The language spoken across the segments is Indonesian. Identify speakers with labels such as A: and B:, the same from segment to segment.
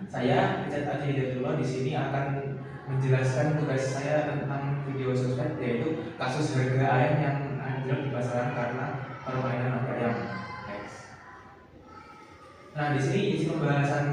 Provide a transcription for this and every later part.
A: saya Richard Adi Hidayatullah di sini akan menjelaskan tugas saya tentang video sosmed, yaitu kasus harga ayam yang anjlok di pasaran karena permainan harga ayam. Nah, di sini isi pembahasan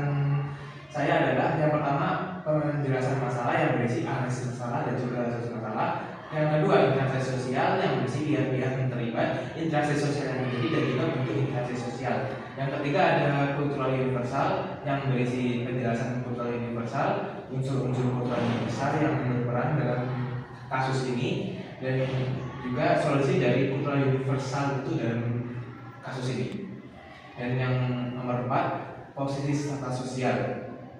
A: saya adalah yang pertama penjelasan masalah yang berisi analisis masalah dan juga solusi masalah. Yang kedua, interaksi sosial yang berisi pihak-pihak yang terlibat, interaksi sosial yang terjadi dan juga bentuk interaksi sosial. Yang ketiga ada kultural universal yang berisi penjelasan kultural universal, unsur-unsur kultural universal yang berperan dalam kasus ini, dan juga solusi dari kultural universal itu dalam kasus ini. Dan yang nomor 4, posisi strata sosial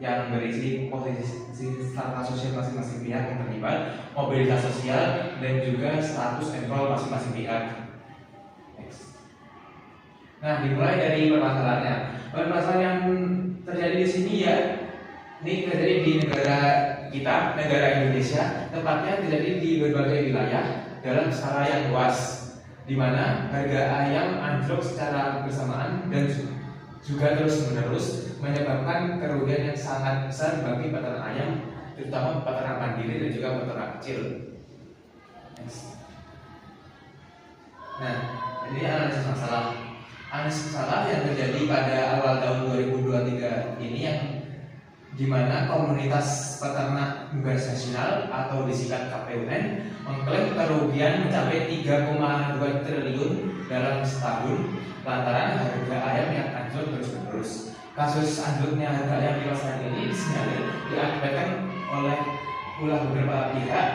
A: yang berisi posisi strata sosial masing-masing pihak yang terlibat, mobilitas sosial, dan juga status and role masing-masing pihak. Next. Nah, dimulai dari permasalahannya. Permasalahan yang terjadi di sini ya, ini terjadi di negara kita, negara Indonesia, tepatnya terjadi di berbagai wilayah dalam skala yang luas, di mana harga ayam anjlok secara bersamaan dan juga terus-menerus menyebabkan kerugian yang sangat besar bagi peternak ayam, terutama peternak mandiri dan juga peternak kecil. Nah, ini analisis masalah. Analisis masalah yang terjadi pada awal tahun 2023 ini yang dimana komunitas peternak unggas nasional atau disingkat KPUN mengklaim kerugian mencapai 3,2 triliun dalam setahun lantaran harga ayam yang anjlok terus-menerus. Kasus anjloknya harga ayam di pasaran ini disinyalir diakibatkan oleh ulah beberapa pihak,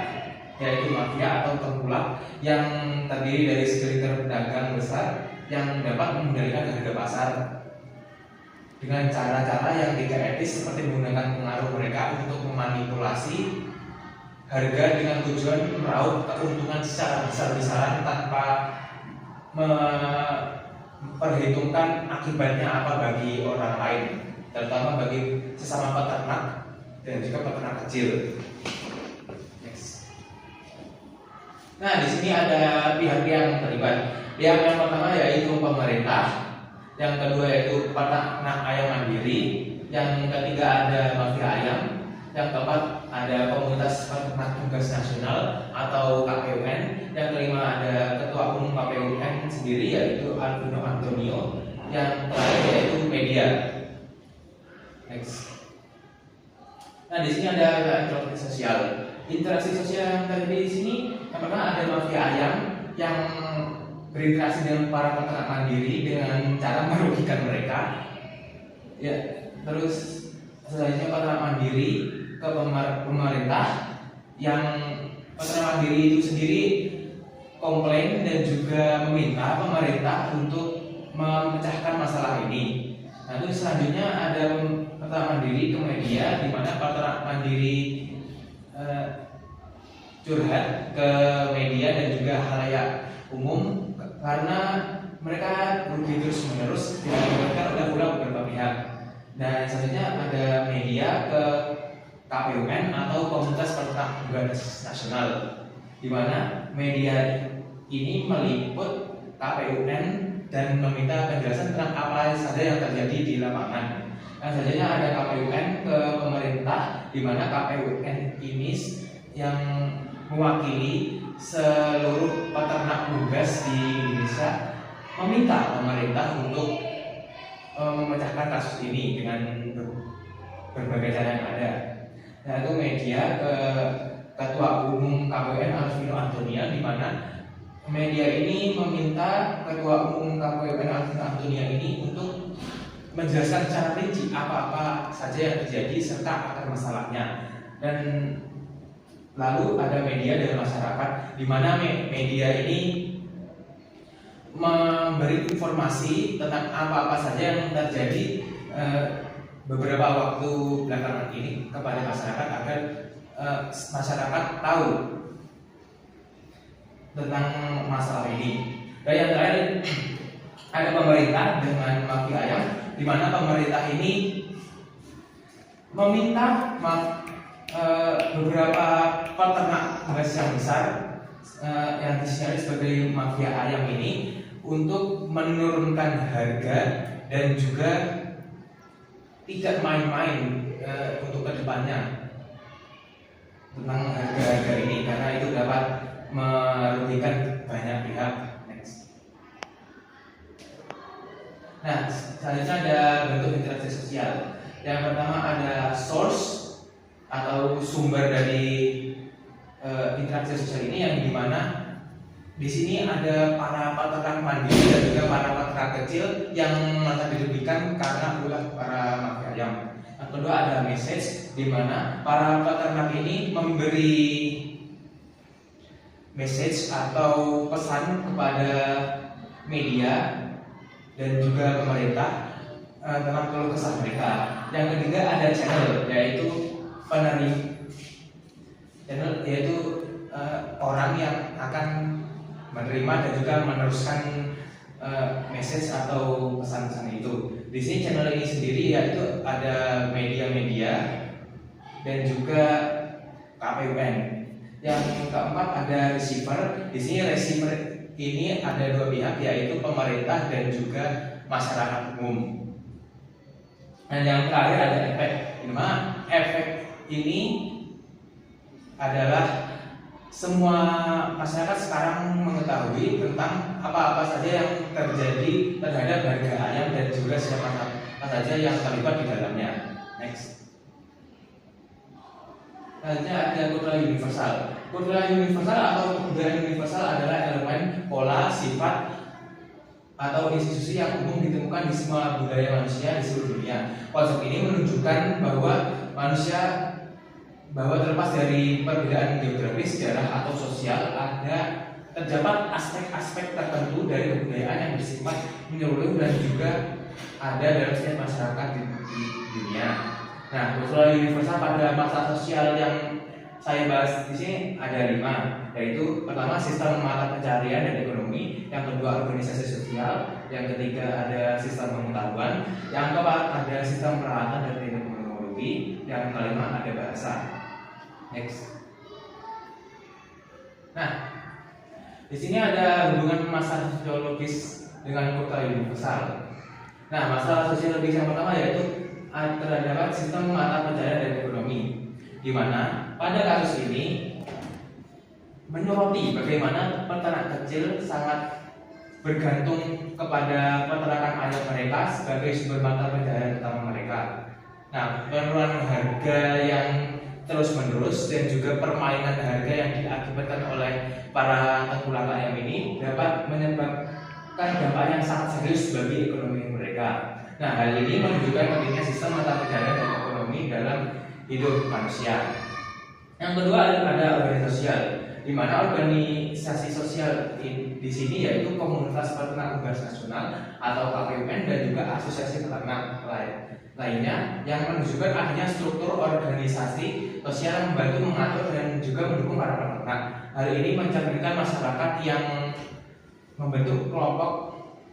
A: yaitu mafia atau tengkulak yang terdiri dari segelintir pedagang besar yang dapat mengendalikan harga pasar dengan cara-cara yang tidak etis, seperti menggunakan pengaruh mereka untuk memanipulasi harga dengan tujuan meraup keuntungan secara besar-besaran tanpa memperhitungkan akibatnya apa bagi orang lain, terutama bagi sesama peternak dan juga peternak kecil. Next. Nah, di sini ada pihak-pihak yang terlibat. Pihak yang pertama yaitu pemerintah, yang kedua yaitu peternak ayam mandiri, yang ketiga ada mafia ayam, yang keempat ada komunitas peternak unggas nasional atau KPUN, yang kelima ada ketua umum KPUN sendiri yaitu Alvino Antonio, yang terakhir yaitu media. Next. Nah, di sini ada interaksi sosial. Interaksi sosial yang terjadi di sini, yang pertama ada mafia ayam yang berinteraksi dengan para peternak mandiri dengan cara merugikan mereka. Ya, terus selanjutnya peternak mandiri ke pemerintah, yang peternak mandiri itu sendiri komplain dan juga meminta pemerintah untuk memecahkan masalah ini. Nah, terus selanjutnya ada peternak mandiri ke media, di mana peternak mandiri curhat ke media dan juga halayak umum karena mereka rugi terus-menerus dilibatkan oleh beberapa pihak. Dan selanjutnya ada media ke KPUN atau komunitas peternak unggas nasional, di mana media ini meliput KPUN dan meminta penjelasan tentang apa saja yang terjadi di lapangan. Dan selanjutnya ada KPUN ke pemerintah, di mana KPUN ini yang mewakili seluruh peternak unggas di Indonesia meminta pemerintah untuk memecahkan kasus ini dengan berbagai cara yang ada. Nah, itu media ke ketua umum KPUN Alvino Antonia, di mana media ini meminta ketua umum KPUN Alvino Antonia ini untuk menjelaskan secara rinci apa-apa saja yang terjadi serta akar masalahnya. Dan lalu ada media dan masyarakat, di mana media ini memberi informasi tentang apa-apa saja yang terjadi beberapa waktu belakangan ini kepada masyarakat agar masyarakat tahu tentang masalah ini. Dan yang terakhir ada pemerintah dengan mafia ayam, di mana pemerintah ini meminta beberapa peternak unggas yang besar yang disinyalir sebagai mafia ayam ini untuk menurunkan harga dan juga tidak main-main untuk kedepannya tentang harga-harga ini, karena itu dapat merugikan banyak pihak. Next. Nah, selanjutnya ada bentuk interaksi sosial. Yang pertama ada source atau sumber dari interaksi sosial ini, yang dimana di sini ada para peternak mandiri dan juga para peternak kecil yang merasa dirugikan karena ulah para mafia ayam. Yang kedua ada message, di mana para peternak ini memberi message atau pesan kepada media dan juga pemerintah tentang keluh kesah mereka. Yang ketiga ada channel, yaitu channel yaitu orang yang akan menerima dan juga meneruskan message atau pesan-pesan itu. Di sini channel ini sendiri yaitu ada media-media dan juga KPUN. Yang keempat ada receiver. Di sini receiver ini ada dua pihak, yaitu pemerintah dan juga masyarakat umum. Dan yang terakhir ada efek. Dimana efek ini adalah semua masyarakat sekarang mengetahui tentang apa-apa saja yang terjadi terhadap harga ayam dan juga siapa saja yang terlibat di dalamnya. Next. Selanjutnya ada kultural universal. Kultural universal atau kebudayaan universal adalah elemen, pola, sifat atau institusi yang umum ditemukan di semua budaya manusia di seluruh dunia. Konsep ini menunjukkan bahwa terlepas dari perbedaan geografis, sejarah atau sosial, terdapat aspek-aspek tertentu dari kebudayaan yang bersifat menyeluruh dan juga ada dalam setiap masyarakat di dunia. Nah, kultural universal pada masa sosial yang saya bahas di sini ada 5, yaitu pertama sistem mata pencarian dan ekonomi, yang kedua organisasi sosial, yang ketiga ada sistem pengetahuan, yang keempat ada sistem peralatan dan teknologi, yang kelima ada bahasa. Next. Nah, di sini ada hubungan masalah sosiologis dengan kultural universal. Nah, masalah sosiologis yang pertama yaitu terdapat sistem mata pencarian dan ekonomi, di mana pada kasus ini menyoroti bagaimana peternak kecil sangat bergantung kepada peternakan ayam mereka sebagai sumber mata pencarian utama mereka. Nah, penurunan harga yang terus-menerus dan juga permainan harga yang diakibatkan oleh para tengkulak ayam ini dapat menyebabkan dampak yang sangat serius bagi ekonomi mereka. Nah, hal ini menunjukkan pentingnya sistem mata pencarian dan ekonomi dalam hidup manusia. Yang kedua ada organisasi sosial, di mana organisasi sosial di sini yaitu komunitas peternak unggas nasional atau KPUN dan juga asosiasi peternak lainnya yang menunjukkan adanya struktur organisasi sosial yang membantu mengatur dan juga mendukung para peternak. Hal ini mencerminkan masyarakat yang membentuk kelompok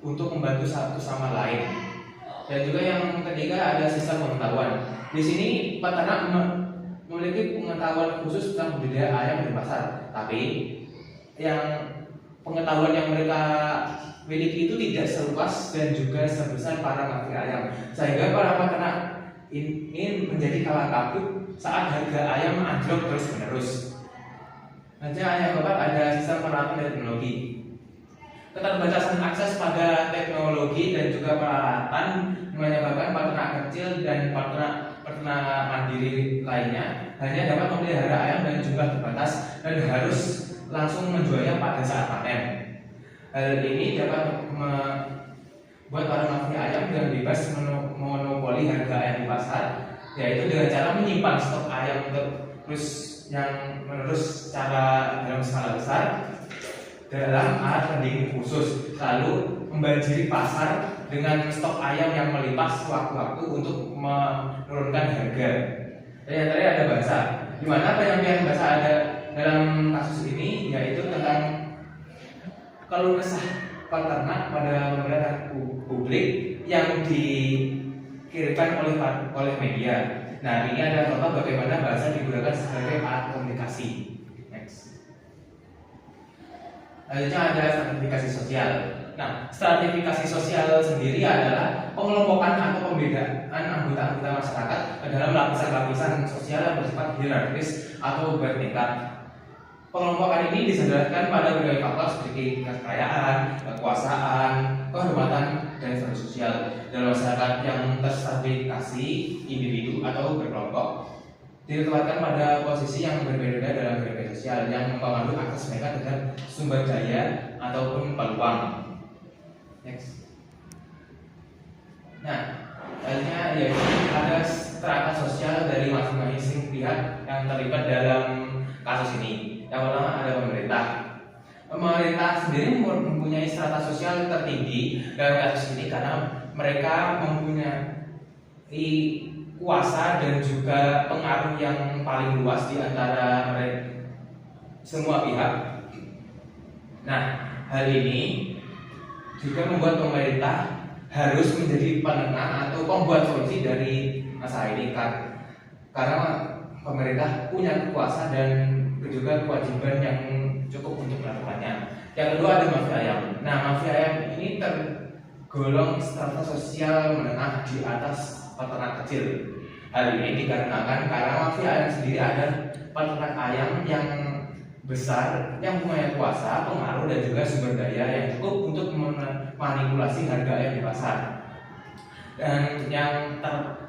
A: untuk membantu satu sama lain. Dan juga yang ketiga ada sistem pengetahuan. Di sini peternak memiliki pengetahuan khusus tentang budidaya ayam di pasar, tapi yang pengetahuan yang mereka miliki itu tidak seluas dan juga sebesar para mafia ayam, sehingga para peternak ini menjadi kalah kabut saat harga ayam anjlok terus menerus. Nanti yang keempat ada sistem peralatan dan teknologi. Keterbatasan akses pada teknologi dan juga peralatan menyebabkan peternak kecil dan peternak mandiri lainnya hanya dapat memelihara ayam dengan jumlah terbatas dan harus langsung menjualnya pada saat panen. Hal ini dapat membuat para mafia ayam dengan bebas monopoli harga ayam di pasar, yaitu dengan cara menyimpan stok ayam terus yang menerus secara dalam skala besar dalam alat pendingin khusus, lalu membanjiri pasar dengan stok ayam yang melimpah sewaktu-waktu untuk menurunkan harga. Dan yang terakhir ada bahasa, di mana penyampaian bahasa ada dalam kasus ini yaitu tentang keluh kesah peternak pada pemerintah publik yang dikirimkan oleh media. Nah, ini ada contoh bagaimana bahasa digunakan sebagai alat komunikasi. Next. Selanjutnya ada sertifikasi sosial. Nah, stratifikasi sosial sendiri adalah pengelompokan atau pembedaan anggota-anggota masyarakat ke dalam lapisan-lapisan sosial yang bersifat hierarkis atau bertingkat. Pengelompokan ini disandarkan pada berbagai faktor seperti kekayaan, kekuasaan, kehormatan, dan status sosial. Dalam masyarakat yang terstratifikasi individu atau berkelompok ditempatkan pada posisi yang berbeda dalam hierarki sosial yang mempengaruhi akses mereka terhadap sumber daya ataupun peluang. Next. Nah, selanjutnya yaitu ada strata sosial dari masing-masing pihak yang terlibat dalam kasus ini. Yang pertama ada pemerintah. Pemerintah sendiri mempunyai strata sosial tertinggi dalam kasus ini karena mereka mempunyai kuasa dan juga pengaruh yang paling luas di antara semua pihak. Nah, hal ini juga membuat pemerintah harus menjadi penengah atau pembuat solusi dari masalah ini karena pemerintah punya kuasa dan juga kewajiban yang cukup untuk melakukannya. Yang kedua ada mafia ayam. Nah, mafia ayam ini tergolong strata sosial menengah di atas peternak kecil. Hal ini dikarenakan karena mafia ayam sendiri ada peternak ayam yang besar yang punya kuasa, pengaruh dan juga sumber daya yang cukup untuk memanipulasi harga ayam di pasar. Dan yang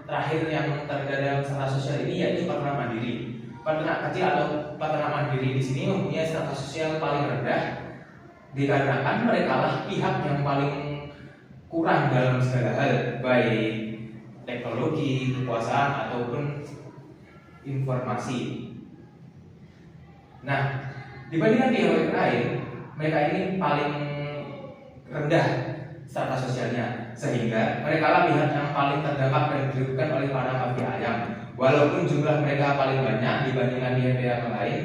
A: terakhir yang terdalam strata sosial ini yaitu peternak mandiri. Peternak kecil atau peternak mandiri di sini mempunyai strata sosial paling rendah dikarenakan mereka lah pihak yang paling kurang dalam segala hal, baik teknologi, kekuasaan ataupun informasi. Nah, dibandingkan di yang lain, mereka ini paling rendah strata sosialnya, sehingga mereka lah pihak yang paling terdampak dan dirugikan oleh para mafia ayam. Walaupun jumlah mereka paling banyak dibandingkan pihak-pihak lain,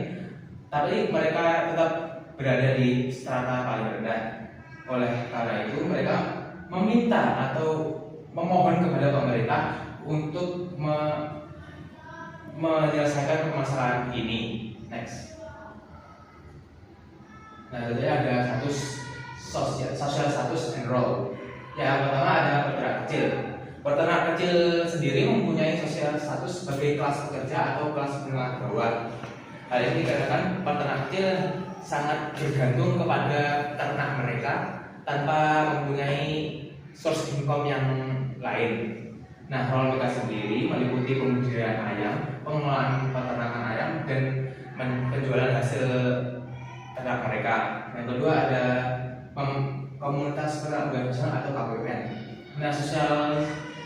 A: tapi mereka tetap berada di strata paling rendah. Oleh karena itu, mereka meminta atau memohon kepada pemerintah untuk menyelesaikan permasalahan ini. Next. Nah, tentunya ada social status and role. Yang pertama ada peternak kecil. Peternak kecil sendiri mempunyai sosial status sebagai kelas pekerja atau kelas menengah bawah. Hal ini dikarenakan peternak kecil sangat bergantung kepada ternak mereka tanpa mempunyai source income yang lain. Nah, role mereka sendiri meliputi pembudidayaan ayam, pengelolaan peternakan ayam, dan penjualan hasil ternak mereka. Yang kedua ada komunitas peternak nasional atau KPPN. Nah, sosial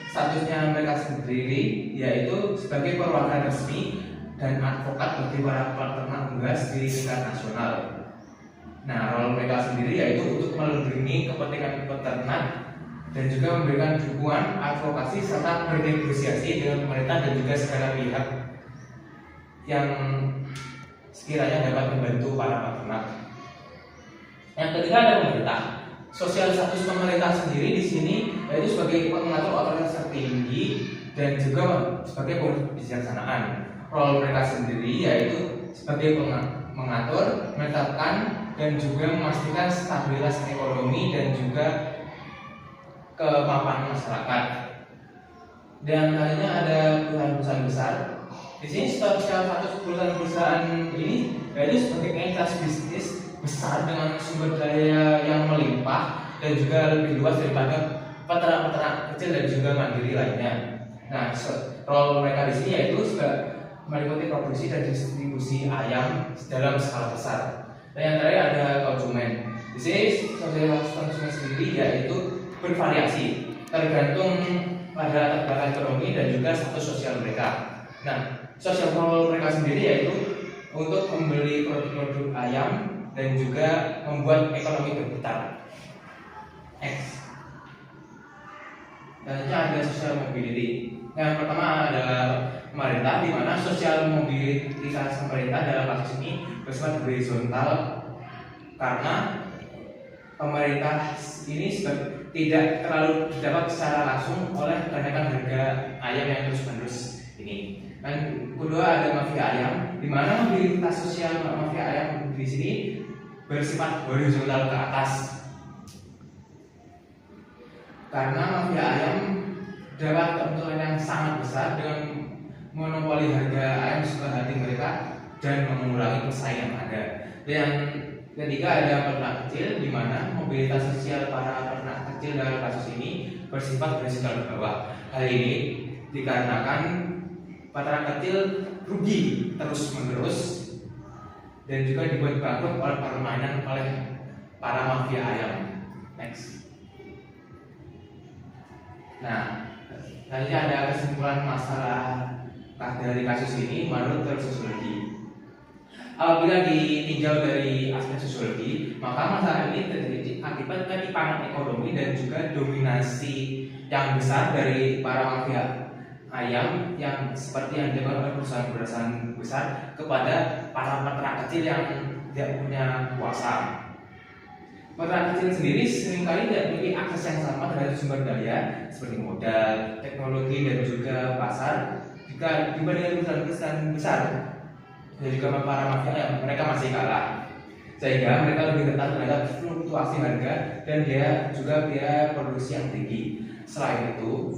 A: statusnya mereka sendiri yaitu sebagai perwakilan resmi dan advokat bagi para peternak unggas di tingkat nasional. Nah, role mereka sendiri yaitu untuk melindungi kepentingan peternak dan juga memberikan dukungan, advokasi serta bernegosiasi dengan pemerintah dan juga segala pihak yang sekiranya dapat membantu para peternak. Yang ketiga ada pemerintah. Sosial status pemerintah sendiri di sini yaitu sebagai pengatur otoritas tertinggi dan juga sebagai kebijaksanaan. Role mereka sendiri yaitu sebagai mengatur, menetapkan dan juga memastikan stabilitas ekonomi dan juga kemapanan masyarakat. Dan lainnya ada perusahaan-perusahaan besar. Di sini sosial status perusahaan-perusahaan ini yaitu sebagai entitas bisnis besar dengan sumber daya yang melimpah dan juga lebih luas daripada peternak-peternak kecil dan juga mandiri lainnya. Nah, role mereka di sini yaitu meliputi produksi dan distribusi ayam dalam skala besar. Dan yang terakhir ada konsumen. Di sini sosial konsumen sendiri yaitu bervariasi tergantung pada latar belakang ekonomi dan juga status sosial mereka. Nah, sosial role mereka sendiri yaitu untuk membeli produk-produk ayam dan juga membuat ekonomi berputar. X. Selanjutnya ada social mobility. Yang pertama adalah pemerintah, di mana sosial mobilitas pemerintah dalam kasus ini bersifat horizontal karena pemerintah ini tidak terlalu didapat secara langsung oleh kenaikan harga ayam yang terus-menerus ini. Dan kedua ada mafia ayam, di mana mobilitas sosial mafia ayam di sini bersifat horizontal ke atas. karena mafia ayam dapat keuntungan yang sangat besar dengan monopoli harga ayam sesuka hati mereka dan mengurangi persaingan yang ada. Dan ketiga ada peternak kecil, di mana mobilitas sosial para peternak kecil dalam kasus ini bersifat berskala bawah. Hal ini dikarenakan peternak kecil rugi terus-menerus dan juga dibuat bangkrut oleh permainan oleh para mafia ayam. Next. Nah, selanjutnya ada kesimpulan masalah dari kasus ini menurut teori sosiologi. Apabila ditinjau dari aspek sosiologi, maka masalah ini terjadi akibat ketimpangan ekonomi dan juga dominasi yang besar dari para mafia ayam yang seperti yang dilakukan oleh perusahaan-perusahaan besar kepada para peternak kecil yang tidak punya kuasa. Peternak kecil sendiri seringkali tidak memiliki akses yang sama terhadap sumber daya seperti modal, teknologi, dan juga pasar jika dibandingkan perusahaan-perusahaan besar. Dan juga para mafia ayam, mereka masih kalah, sehingga mereka lebih rentan terhadap fluktuasi harga dan biaya produksi yang tinggi. Selain itu,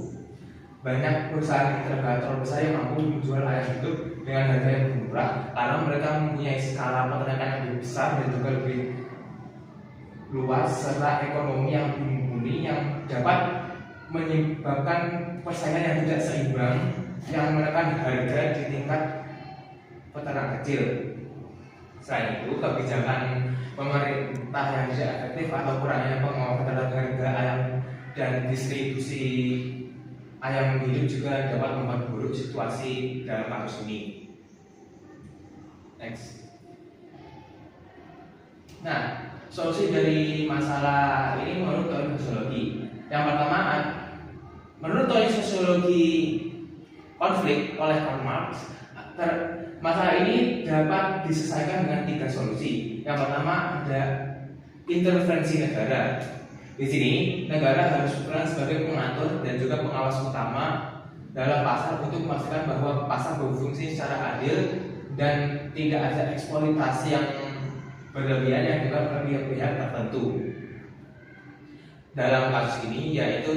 A: banyak perusahaan integrator besar yang mampu menjual ayam hidup dengan harga yang lebih murah karena mereka mempunyai skala peternakan yang lebih besar dan juga lebih luas serta ekonomi yang lebih mumpuni yang dapat menyebabkan persaingan yang tidak seimbang yang menekan harga di tingkat peternak kecil. Selain itu, kebijakan pemerintah yang tidak efektif atau kurangnya pengawasan terhadap harga ayam dan distribusi ayam hidup juga dapat memperburuk situasi dalam kasus ini. Next. Nah, solusi dari masalah ini menurut teori sosiologi. Yang pertama, menurut teori sosiologi konflik oleh Karl Marx, masalah ini dapat diselesaikan dengan 3 solusi. Yang pertama ada intervensi negara. Di sini negara harus berperan sebagai pengatur dan juga pengawas utama dalam pasar untuk memastikan bahwa pasar berfungsi secara adil dan tidak ada eksploitasi yang berlebihan yang dilakukan oleh pihak-pihak tertentu. Dalam kasus ini yaitu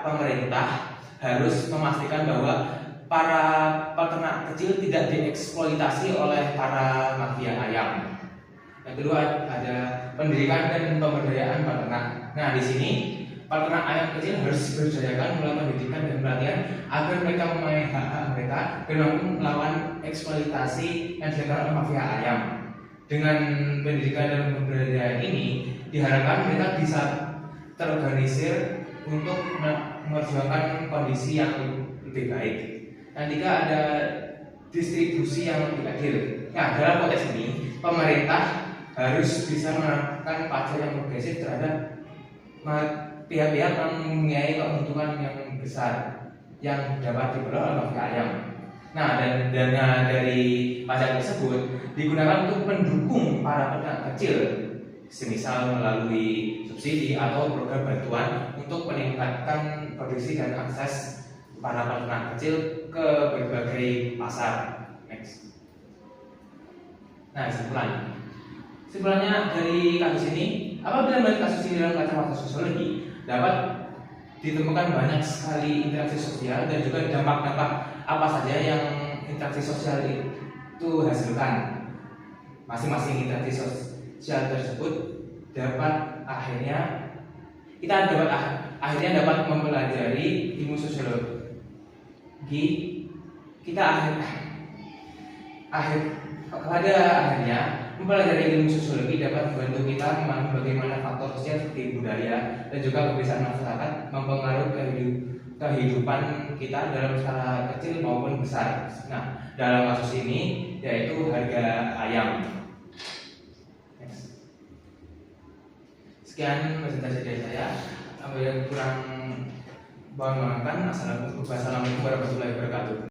A: pemerintah harus memastikan bahwa para peternak kecil tidak dieksploitasi oleh para mafia ayam. Yang kedua ada pendidikan dan pemberdayaan peternak. Nah, di sini peternak ayam kecil harus diberdayakan melalui pendidikan dan pelatihan agar mereka memahami hak-hak mereka dan mampu melawan eksploitasi yang dilakukan oleh mafia ayam. Dengan pendidikan dan pemberdayaan ini diharapkan mereka bisa terorganisir untuk memperjuangkan kondisi yang lebih baik. Yang ketiga ada distribusi yang lebih adil. Nah, dalam konteks ini pemerintah harus bisa menerapkan pajak yang progresif terhadap pihak-pihak yang mempunyai keuntungan yang besar yang dapat diperoleh oleh mafia ayam. Nah, dan dana dari pajak tersebut digunakan untuk mendukung para peternak kecil, semisal melalui subsidi atau program bantuan untuk meningkatkan produksi dan akses para peternak kecil ke berbagai pasar. Next. Nah, kesimpulannya dari kasus ini, apabila melihat kasus ini dalam kacamata sosiologi, dapat ditemukan banyak sekali interaksi sosial dan juga dampak-dampak apa saja yang interaksi sosial itu hasilkan. Masing-masing interaksi sosial tersebut akhirnya dapat mempelajari ilmu sosiologi. Akhirnya mempelajari ilmu sosiologi dapat membantu kita memahami bagaimana faktor sosial seperti budaya dan juga kebiasaan masyarakat mempengaruhi kehidupan kita dalam skala kecil maupun besar. Nah, dalam kasus ini yaitu harga ayam. Sekian presentasi dari saya. Apa yang kurang mohon maafkan. Assalamualaikum warahmatullahi wabarakatuh.